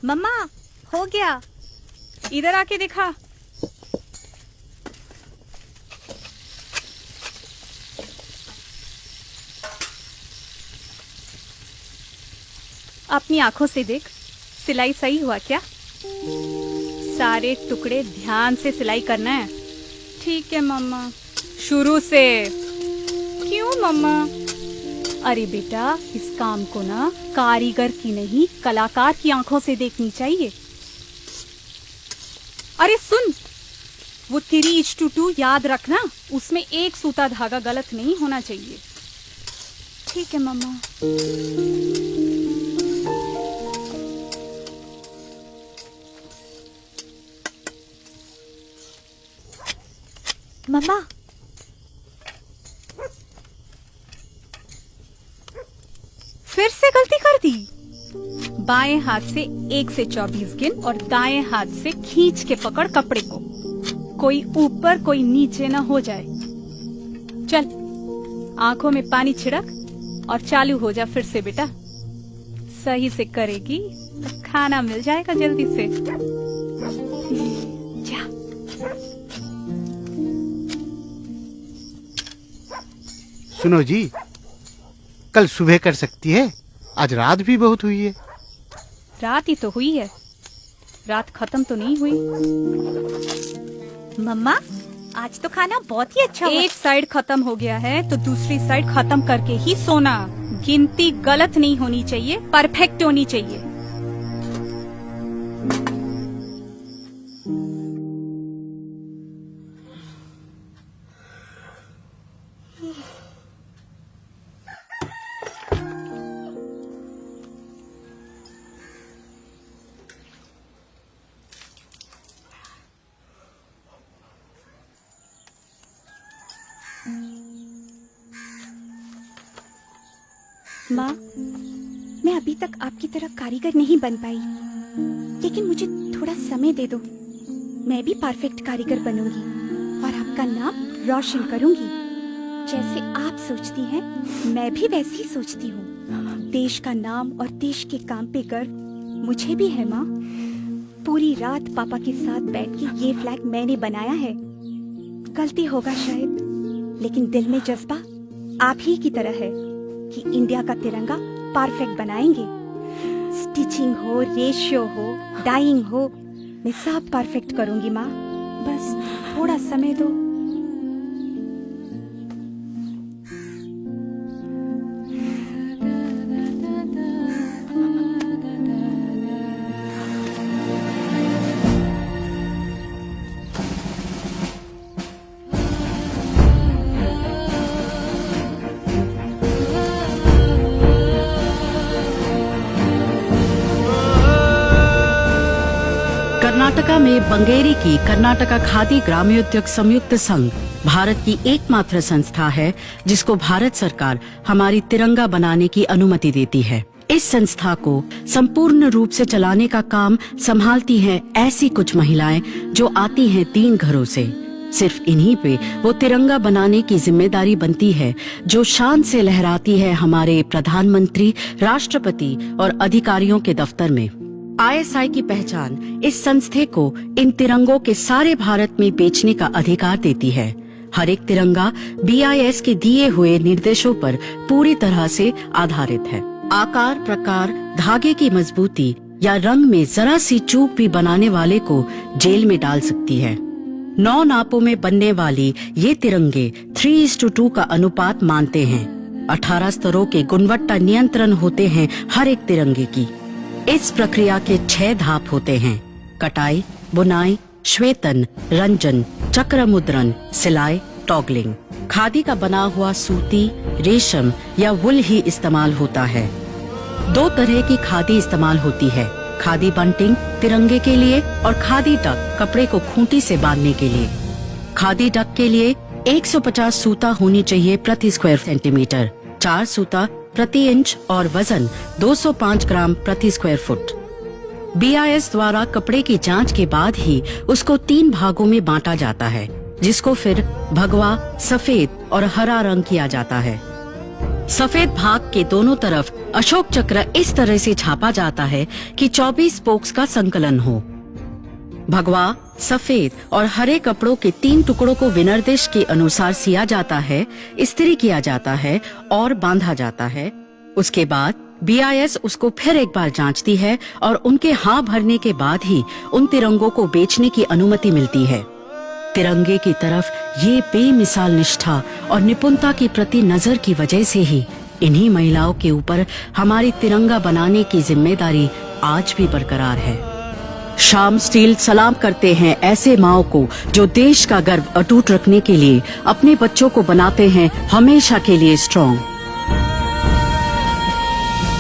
मम्मा, हो गया। इधर आके दिखा। अपनी आंखों से देख, सिलाई सही हुआ क्या? सारे टुकड़े ध्यान से सिलाई करना है। ठीक है मम्मा। शुरू से। क्यों मम्मा? अरे बेटा, इस काम को ना कारीगर की नहीं कलाकार की आंखों से देखनी चाहिए। अरे सुन, वो 3:2 याद रखना, उसमें एक सूता धागा गलत नहीं होना चाहिए। ठीक है मम्मा। मम्मा, फिर से गलती कर दी। बाएं हाथ से 1 से 24 गिन और दाएं हाथ से खींच के पकड़ कपड़े को। कोई ऊपर कोई नीचे ना हो जाए। चल, आंखों में पानी छिड़क और चालू हो जा फिर से बेटा। सही से करेगी तो खाना मिल जाएगा जल्दी से। जा। सुनो जी, कल सुबह कर सकती है? आज रात भी बहुत हुई है। रात ही तो हुई है, रात खत्म तो नहीं हुई। मम्मा, आज तो खाना बहुत ही अच्छा हुआ। एक साइड खत्म हो गया है तो दूसरी साइड खत्म करके ही सोना। गिनती गलत नहीं होनी चाहिए, परफेक्ट होनी चाहिए। माँ, मैं अभी तक आपकी तरह कारीगर नहीं बन पाई, लेकिन मुझे थोड़ा समय दे दो। मैं भी परफेक्ट कारीगर बनूंगी और आपका नाम रोशन करूंगी। जैसे आप सोचती हैं, मैं भी वैसे ही सोचती हूँ। देश का नाम और देश के काम पे गर्व मुझे भी है माँ। पूरी रात पापा के साथ बैठ के ये फ्लैग मैंने बनाया है। गलती होगा शायद, लेकिन दिल में जज्बा आप ही की तरह है कि इंडिया का तिरंगा परफेक्ट बनाएंगे। स्टिचिंग हो, रेशियो हो, डाइंग हो, मैं सब परफेक्ट करूंगी माँ। बस थोड़ा समय दो। कर्नाटका में बंगेरी की कर्नाटका खादी ग्रामोद्योग संयुक्त संघ भारत की एकमात्र संस्था है जिसको भारत सरकार हमारी तिरंगा बनाने की अनुमति देती है। इस संस्था को संपूर्ण रूप से चलाने का काम संभालती हैं ऐसी कुछ महिलाएं जो आती हैं 3 घरों से। सिर्फ इन्हीं पे वो तिरंगा बनाने की जिम्मेदारी बनती है जो शान से लहराती है हमारे प्रधानमंत्री, राष्ट्रपति और अधिकारियों के दफ्तर में। ISI की पहचान इस संस्थे को इन तिरंगों के सारे भारत में बेचने का अधिकार देती है। हर एक तिरंगा BIS के दिए हुए निर्देशों पर पूरी तरह से आधारित है। आकार, प्रकार, धागे की मजबूती या रंग में जरा सी चूक भी बनाने वाले को जेल में डाल सकती है। 9 नापों में बनने वाली ये तिरंगे 3:2 का अनुपात मानते हैं। 18 स्तरों के गुणवत्ता नियंत्रण होते हैं हर एक तिरंगे की। इस प्रक्रिया के 6 धाप होते हैं: कटाई, बुनाई, श्वेतन, रंजन, चक्र मुद्रण, सिलाई, टॉगलिंग। खादी का बना हुआ सूती, रेशम या वुल ही इस्तेमाल होता है। 2 तरह की खादी इस्तेमाल होती है: खादी बंटिंग तिरंगे के लिए और खादी डक कपड़े को खूंटी से बांधने के लिए। खादी डक के लिए 150 सूता होनी चाहिए प्रति स्क्वायर सेंटीमीटर, 4 सूता प्रति इंच और वजन 205 ग्राम प्रति स्क्वायर फुट। BIS द्वारा कपड़े की जांच के बाद ही उसको 3 भागों में बांटा जाता है, जिसको फिर भगवा, सफेद और हरा रंग किया जाता है। सफेद भाग के दोनों तरफ अशोक चक्र इस तरह से छापा जाता है कि 24 स्पोक्स का संकलन हो। भगवा, सफेद और हरे कपड़ों के 3 टुकड़ों को विनिर्देश के अनुसार सिया जाता है, इस्त्री किया जाता है और बांधा जाता है। उसके बाद BIS उसको फिर एक बार जांचती है और उनके हाँ भरने के बाद ही उन तिरंगों को बेचने की अनुमति मिलती है। तिरंगे की तरफ ये बेमिसाल निष्ठा और निपुणता की प्रति नजर की वजह से ही इन्हीं महिलाओं के ऊपर हमारी तिरंगा बनाने की जिम्मेदारी आज भी बरकरार है। श्याम स्टील सलाम करते हैं ऐसे माओं को जो देश का गर्व अटूट रखने के लिए अपने बच्चों को बनाते हैं हमेशा के लिए स्ट्रॉन्ग।